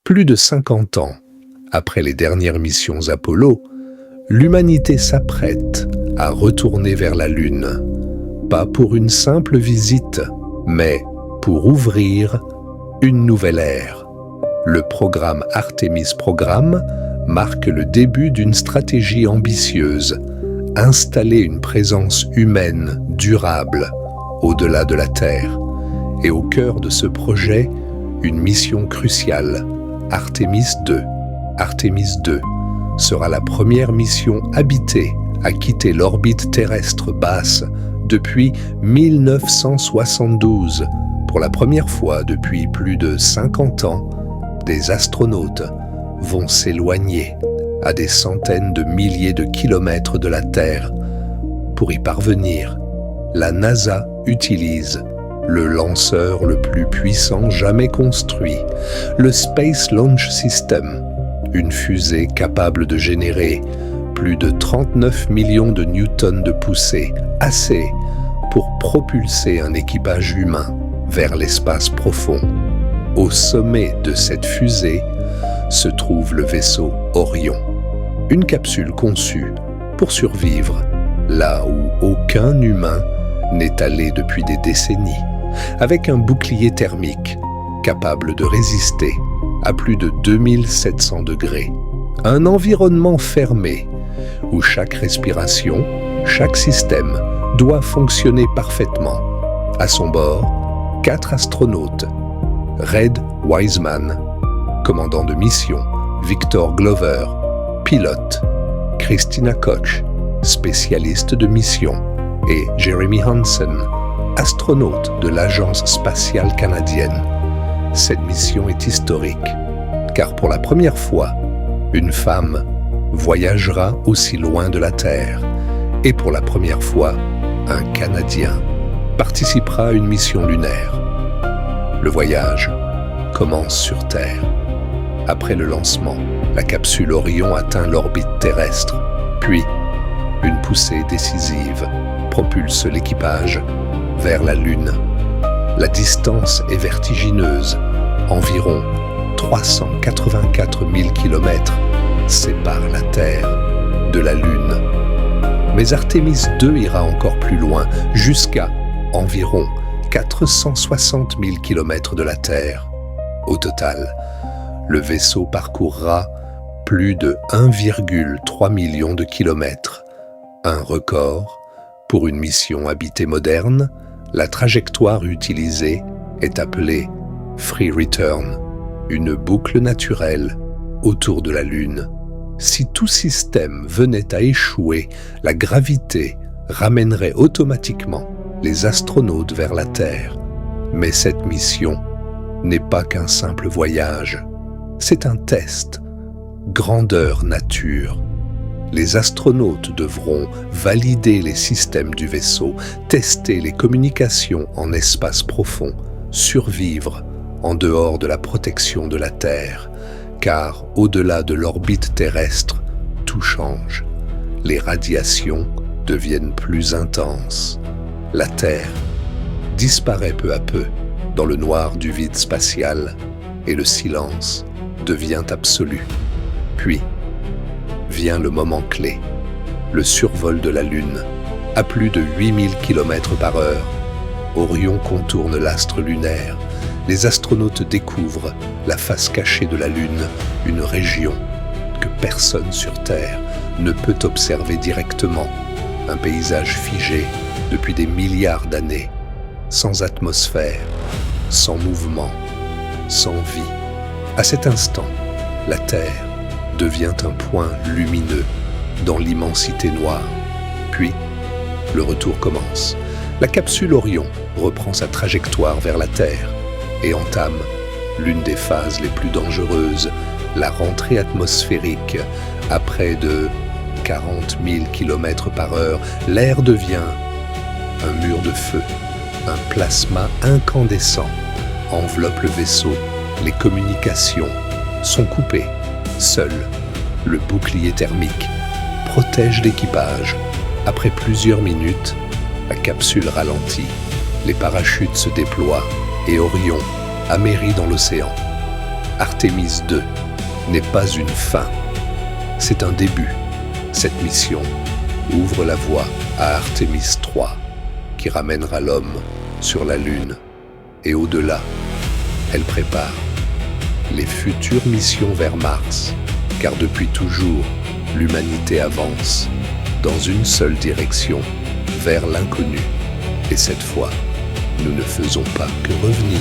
Plus de 50 ans après les dernières missions Apollo, l'humanité s'apprête à retourner vers la Lune. Pas pour une simple visite, mais pour ouvrir une nouvelle ère. Le programme Artemis Programme marque le début d'une stratégie ambitieuse, installer une présence humaine durable au-delà de la Terre. Et au cœur de ce projet, une mission cruciale, Artemis 2. Artemis 2 sera la première mission habitée à quitter l'orbite terrestre basse depuis 1972. Pour la première fois depuis plus de 50 ans, des astronautes vont s'éloigner à des centaines de milliers de kilomètres de la Terre. Pour y parvenir, la NASA utilise le lanceur le plus puissant jamais construit, le Space Launch System, une fusée capable de générer plus de 39 millions de newtons de poussée, assez pour propulser un équipage humain vers l'espace profond. Au sommet de cette fusée se trouve le vaisseau Orion, une capsule conçue pour survivre là où aucun humain n'est allé depuis des décennies, avec un bouclier thermique capable de résister à plus de 2700 degrés. Un environnement fermé où chaque respiration, chaque système doit fonctionner parfaitement. À son bord, 4 astronautes. Red Wiseman, commandant de mission, Victor Glover, pilote, Christina Koch, spécialiste de mission, et Jeremy Hansen, astronaute de l'Agence spatiale canadienne. Cette mission est historique, car pour la première fois, une femme voyagera aussi loin de la Terre, et pour la première fois, un Canadien participera à une mission lunaire. Le voyage commence sur Terre. Après le lancement, la capsule Orion atteint l'orbite terrestre, puis une poussée décisive propulse l'équipage vers la Lune. La distance est vertigineuse, environ 384 000 km séparent la Terre de la Lune. Mais Artemis 2 ira encore plus loin, jusqu'à environ 460 000 km de la Terre. Au total, le vaisseau parcourra plus de 1,3 million de kilomètres. Un record pour une mission habitée moderne. La trajectoire utilisée est appelée Free Return, une boucle naturelle autour de la Lune. Si tout système venait à échouer, la gravité ramènerait automatiquement les astronautes vers la Terre. Mais cette mission n'est pas qu'un simple voyage. C'est un test. Grandeur nature. Les astronautes devront valider les systèmes du vaisseau, tester les communications en espace profond, survivre en dehors de la protection de la Terre. Car au-delà de l'orbite terrestre, tout change. Les radiations deviennent plus intenses. La Terre disparaît peu à peu dans le noir du vide spatial et le silence devient absolu. Puis vient le moment clé, le survol de la Lune. À plus de 8000 km/h, Orion contourne l'astre lunaire. Les astronautes découvrent la face cachée de la Lune, une région que personne sur Terre ne peut observer directement. Un paysage figé depuis des milliards d'années, sans atmosphère, sans mouvement, sans vie. À cet instant, la Terre devient un point lumineux dans l'immensité noire. Puis, le retour commence. La capsule Orion reprend sa trajectoire vers la Terre et entame l'une des phases les plus dangereuses, la rentrée atmosphérique. À près de 40 000 km/h, l'air devient un mur de feu. Un plasma incandescent enveloppe le vaisseau. Les communications sont coupées. Seul le bouclier thermique protège l'équipage. Après plusieurs minutes, la capsule ralentit. Les parachutes se déploient et Orion amérit dans l'océan. Artemis 2 n'est pas une fin, c'est un début. Cette mission ouvre la voie à Artemis 3, qui ramènera l'homme sur la Lune. Et au-delà, elle prépare les futures missions vers Mars, car depuis toujours, l'humanité avance dans une seule direction, vers l'inconnu. Et cette fois, nous ne faisons pas que revenir.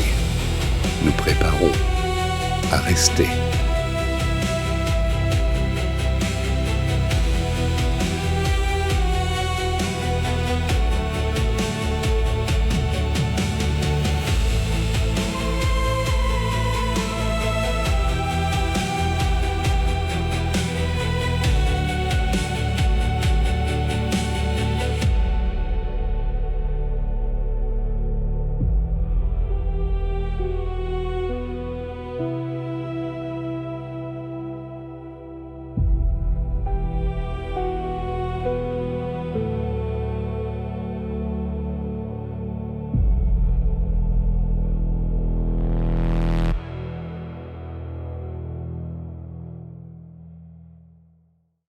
Nous préparons à rester.